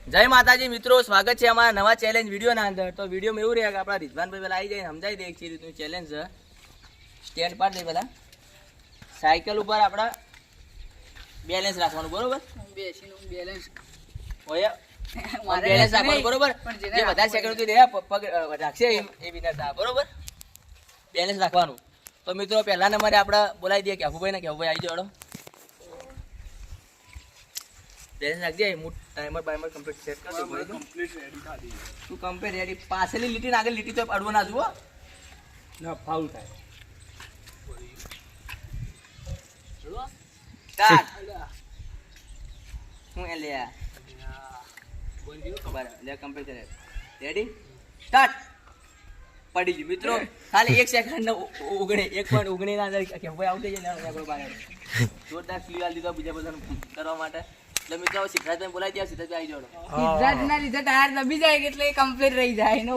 જય માતાજી મિત્રો, સ્વાગત છે અમારા નવા ચેલેન્જ વિડીયોના અંદર. તો વિડીયોમાં એવું રહે કે આપણા રિઝવાનભાઈ પહેલાં આવી જાય સમજાવી દે એક રીતનું ચેલેન્જ છે. સ્ટેન્ડ પાડ દે પહેલાં. સાયકલ ઉપર આપણા બેલેન્સ રાખવાનું, બરોબર? બેલેન્સ રાખવાનું, બરોબર? જે વધારે સેકન્ડ સુધી પગ રાખશે એ વિનર થાય, બરોબર? બેલેન્સ રાખવાનું. તો મિત્રો પહેલા નંબરે આપણે બોલાવી દઈએ કેફુભાઈ ને. કેફુભાઈ આવી જાઓ. બેલેન્સ રાખજે. ટાઈમર બાઈમર કમ્પ્લીટ સેટ કરી દે. Complete ready થાડી. તું કમ્પ્લીટ રેડી. પાછળની લીટી ને આગળ લીટી તો અડવો ના જુઓ. ના ફાઉલ થાય. સ્ટાર્ટ. હું એ લે બોલ ગયો ખબર લે. Complete ready start. પડી ગયું મિત્રો. ખાલી 1 સેકન્ડ ઉગણે 1.19 ના અંદર કે ભાઈ આઉટ થઈ જાય ને આપણો બારે જોરદાર ક્લિયર લીધો બીજા બધા કરવા માટે. એટલે મિત્રો સિદ્ધાર્થભાઈ બોલાવી દે. સિદ્ધાર્થભાઈ આવી જાવ. સિદ્ધાર્થના લીધે ટાયર દબી જાય એટલે કમ્પ્લીટ રહી જાય એનો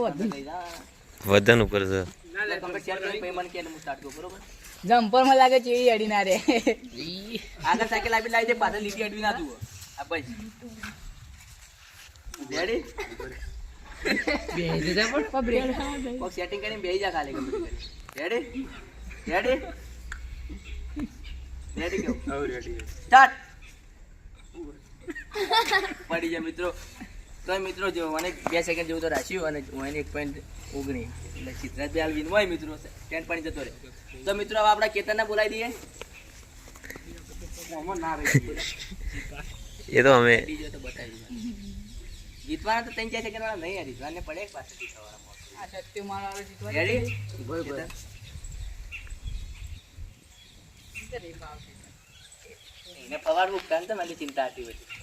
વજન ઉપર છે. ના કમ્પ્લીટ શેર કરી પેમેન્ટ કે હું સ્ટાર્ટ કરું, બરોબર? જમ્પર માં લાગે છે એ અડી ના રે. આગળ સાયકલ આપી લાવી દે, પાછળ લીટી અડવી ના જુઓ. આ બસ રેડી. બેહી જા પણ બ્રેક કોક સેટિંગ કરીને બેહી જા ખાલી કમ્પ્લીટ કરી. રેડી રેડી રેડી કેવું? હા રેડી. સ્ટાર્ટ. પડી જાય મિત્રો. તો મિત્રો જો મને 2 સેકન્ડ જેવું તો રાખ્યું અને હું એને 1.19 એટલે સિદ્ધાર્થભાઈ હાલ વિન હોય મિત્રો. 10 પાણી જતો રહે. તો મિત્રો હવે આપણા કેતનને બોલાવી દઈએ. એ તો અમે તો બતાવી જીતવાના તો 3-4 સેકન્ડ વાળા નહીં. રીતવાને પડે એક પાસે જીતવાના. આ શક્તિ મારવાનો જીતવા રેડી. એને પવાડવું કાન તો મને ચિંતા હતી પછી.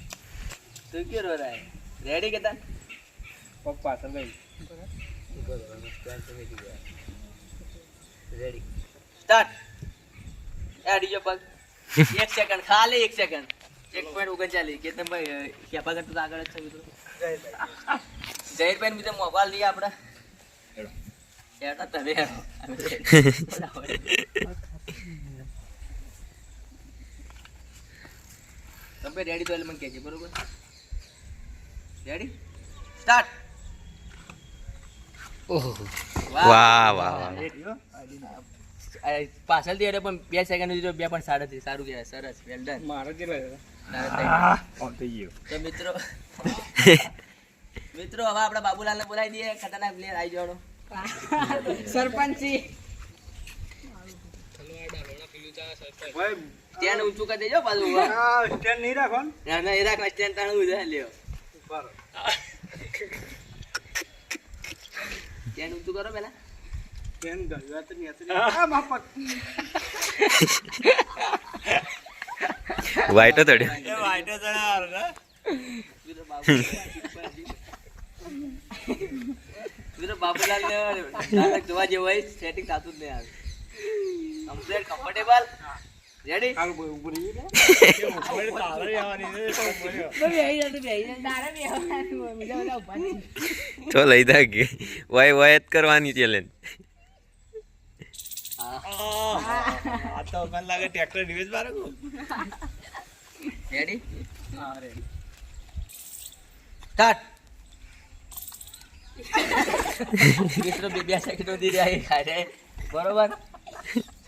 તું ક્યાં રો રહા હે? રેડી કેતન? પપ્પા તમે રેડી સ્ટાર્ટ. એડીજો પગ. 1 સેકન્ડ ખાલી 1 સેકન્ડ. 1.39 કેતનભાઈ ખેપા કરતો આગળ જ છે મિત્રો. જયરભાઈ મિત્રો મોબાઈલ લઈએ આપણે. તમે તમે રેડી તો એટલે મને કહેજે, બરોબર? Ready start. વાહ વાહ વાહ. પાછળથી અરે પણ 2 સેકન્ડ સુધી 2.37 સારું કહેવાય. સરસ, વેલ ડન. મારો કેટલો તો મિત્રો મિત્રો હવે આપણા બાબુલાલને બોલાવી દઈએ. ખતરનાક પ્લેયર આવી જવાનો. સરપંચી સ્ટેન્ડ ઊંચું કરી દેજો પાછું. સ્ટેન્ડ નહીં રાખો. ના ના એ રાખ. સ્ટેન્ડ તાણું ઉધા લ્યો. સ્ટેન્ડ ઊંચું કરો પેલા. સ્ટેન્ડ ગળવા તો નહીં આ માપત. વાઈટ તડ્યો. એ વાઈટ જણાર ને. મિત્રો બાબુલાલ ને જોવા જેવું હોય. સેટિંગ થતું જ નહીં આવે. Complete comfortable. રેડી આ ઉપર ઈ ને. કે ઉપર તારે આવવાની ને. બેહી જા દારે બેહવાનું બીજા બધા ઉભા છે. તો લઈ દા કે વાય વાય જ કરવાની ચેલેન્જ. આ તો મને લાગે ટ્રેક્ટર રિવેજ મારે કો. રેડી હા રેડી. સ્ટાર્ટ. મિત્રો 2 સેકન્ડ સુધી રહ્યા ખાડે, બરોબર?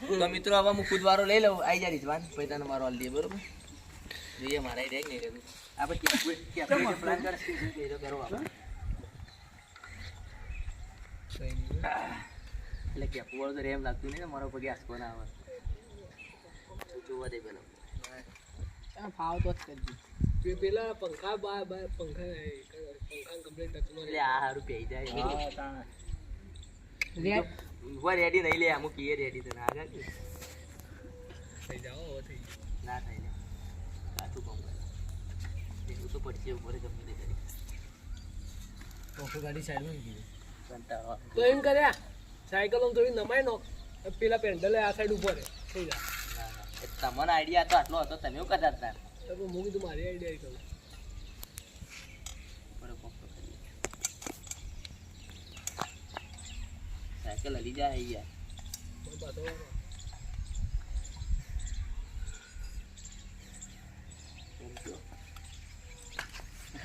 તો મિત્રો હવે હું ખુદ વારો લઈ લઉં. આવી જાય રીતવાન પછી તને મારો હાલ દઈએ, બરોબર? જોઈએ મારા રહે નહીં કરું. આપણે પ્લાન કરે કરો આપણે. એટલે કે વાળો તો રેમ લાગતું નહીં ને મારો પગે આસકો ના આવે. જોવા દે પેલો ફાવ તો જ કરજો. પેલા પંખા પંખા કમ્પ્લીટ ટચમાં એટલે આ સારું પી જાય. રેડ રેડી નહીં લે. અમુક એ રેડી તો ના આગળ થઈ જાઓ થઈ ના થાય ને. કાચું પંપ એવું તો પડશે ઉપર ગમે તે કરી. પંખો ગાડી સાઈડમાં ગઈ કંટાળો આવે. તો એમ કર્યા સાયકલ થોડી નમાય નો પેલા પેન્ડલે આ સાઈડ ઉપર થઈ જાય. ના, ના. એ તમને આઈડિયા તો આટલો હતો. તમે એવું કરતા હતા. તો હું કીધું મારી આઈડિયા કહું. સાયકલ હલી જાય યાર. પાછો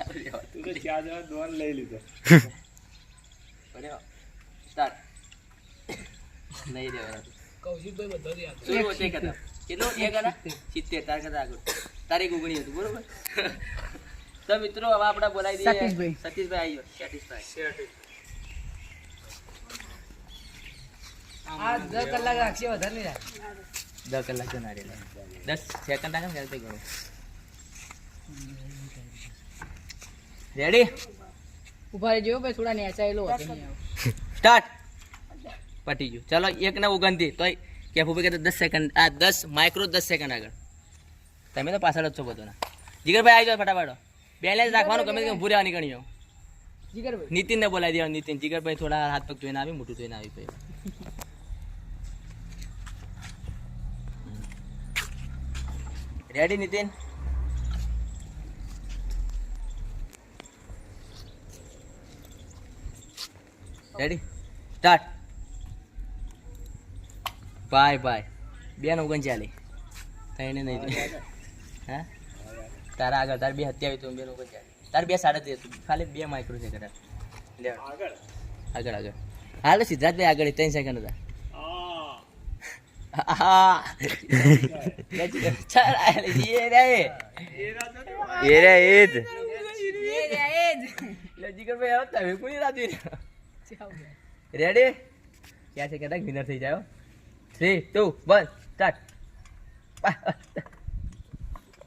Adiós. તું તો ચાર જણા દોન લઈ લીધો. સ્ટાર્ટ. નહીં દેવાના. કૌશિકભાઈ બધાથી યાદ શું હતું એક હતા? કેટલું? એક હતા? 70. તાર કરતા આગળ. તારી ગુગણી હતું, બરોબર? તો મિત્રો હવે આપણે બોલાવી દઈએ સતીશભાઈ. સતીશભાઈ આવી ગયો. સેટિસ્ફાઈ. આ 10 કલાક રાખશે, વધારે નહીં રાખે. 10 કલાક તો ના રેલા. 10 સેકન્ડ આગળ ચાલતે ગયો. રેડી? ઉભા રહેજો ભાઈ, થોડા નેચાયેલો હતો નહીં આવો. સ્ટાર્ટ. પટી ગયું. ચાલો એક ને 29 તોય કેફુ ભાઈ કહેતા 10 સેકન્ડ, આ 10 માઇક્રો 10 સેકન્ડ આગળ. તમે તો પાછળ જ છો બધોના. જીગરભાઈ આવી જાઓ ફટાફટ. બેલેન્સ રાખવાનું, ગમે તેમ ભૂર્યા નીકળી જાઓ. જીગરભાઈ નીતિનને બોલાવી દેવાનું. નીતિન, જીગરભાઈ થોડા હાથ પગ ધોઈને આવી, મોટું ધોઈને આવી. ભાઈ ready Nitin? Ready? Start. Bye bye. 2:39. થઈને નહીં. હા તારા આગળ, તાર 2:27 તો 2:39. તાર 2:37 ખાલી 2 માઇક્રો સેકન્ડ. લે આગળ. આગળ આગળ. હાલો સિદ્ધાર્થભાઈ આગળ 3 સેકન્ડ હતા. આ. હા ચાલ એ રે એ રે એ જ લે જીગરભાઈ આવો તમે કોની રાત રેડી? ક્યાં છે કહેતા વિનર થઈ જાય. 3 2 1 સ્ટાર્ટ.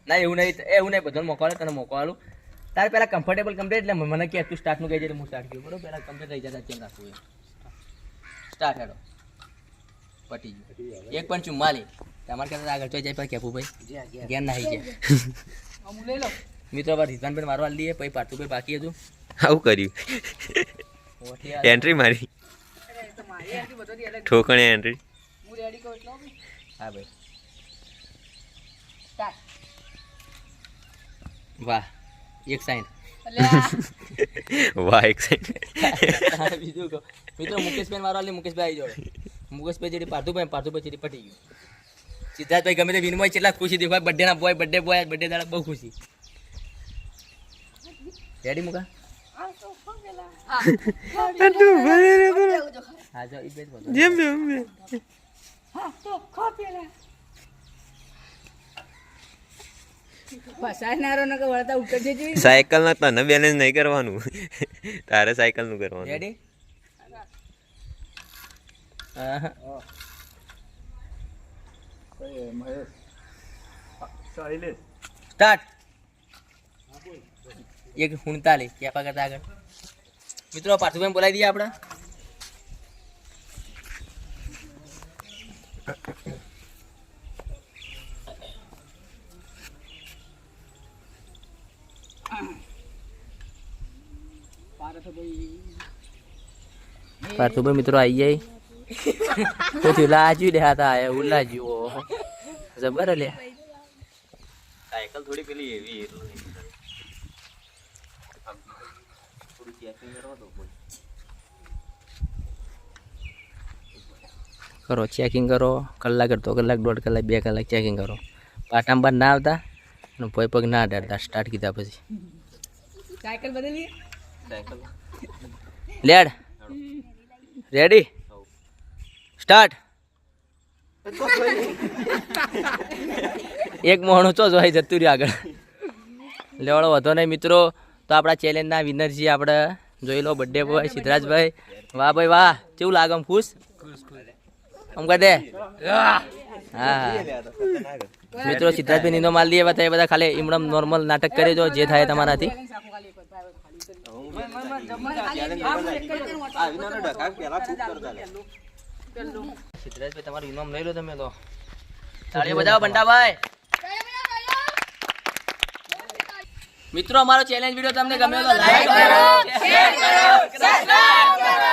ના એવું નહીં બધાને મોકવાડે, તને મોકવાડું. તારે પહેલાં કમ્ફર્ટેબલ કમ્પ્લીટ, એટલે મને કે તું સ્ટાર્ટનું કહી એટલે હું સ્ટાર્ટ કર્યું, બરોબર? પહેલાં કમ્પ્લીટ થઈ જતા ચેન્જ રાખવું એ. સ્ટાર્ટ હેડો. પટી ગયું. 1.44. તમારે કહેતા આગળ જોઈ જાય કેપુ ભાઈ ગેન ના આવી ગયા. અમુ લઈ લો. મિત્રો હવે રિઝવાનભાઈ મારવા લઈએ, પછી પાર્થુભાઈ બાકી હતું. આવું કર્યું. ઓઠિયા એન્ટ્રી મારી, અરે તો મારી આથી બધોથી અલગ. ઠોકણે એન્ટ્રી. હું રેડી કહું એટલો બી. હા ભાઈ. સ્ટાર્ટ. વાહ. 1 અલ્યા વાહ એક સાઈડ. બીજું કહો મિત્રો, મુકેશભાઈ મારવા લે, મુકેશભાઈ આવી જોડે. મુકેશભાઈ જેડી પાર્થુભાઈ જેડી પટી ગયું. સિદ્ધાર્થભાઈ ગમે તે વિનમય કેટલા ખુશી દેખાય. બર્થડેના બોય, બર્થડે દાડા બહુ ખુશી. રેડી મુકા? હા જો ઈ બેજ બોલો. ફસાનારો ન કે વળતા ઉતર જજો. સાયકલ ના તને બેલેન્સ નહીં કરવાનું, તારે સાયકલ નું કરવાનું. રેડી? સ્ટાર્ટ. 1:39. કેપા કરતા આગળ. મિત્રો પાર્થુભાઈ બોલાવી દઈએ આપણે. પાર્થુભાઈ મિત્રો આવી જાય તો થયું લાજુ દે હતા એવું લાજ્યું જબર લે. સાયકલ થોડી પેલી એવી કરો ચેકિંગ કરો. કલાક અડધો કલાક 1.5 કલાક 2 કલાક ચેકિંગ કરો. પાટામાં બાદ ના આવતા અને ભોય પગ ના અડાડતા. સ્ટાર્ટ કીધા પછી સાયકલ બદલીએ. Cycle lead. રેડી? સ્ટાર્ટ. એક મોણું ચો જોઈ જતું રહ્યું આગળ. લેવડો વધો નહીં મિત્રો. તો આપણા ચેલેન્જના વિનર છીએ આપણે. જોઈ લો બર્થડે બોય સિદ્ધરાજભાઈ. વાહ ભાઈ વાહ. કેવું લાગે? આમ ખુશ આમ કહે દે. હા મિત્રો સિદ્ધાર્થભાઈ નીંદો માલ દઈએ. એ બધા ખાલી એમણે નોર્મલ નાટક કરી દો, જે થાય તમારાથી. સિદ્ધરાજભાઈ તમારું ઇનામ લઈ લો તમે તો. તાળીઓ બજાવો બંટાભાઈ. મિત્રો અમારો ચેલેન્જ વિડિયો તમને ગમ્યો તો લાઈક કરો, શેર કરો, સબસ્ક્રાઇબ કરો.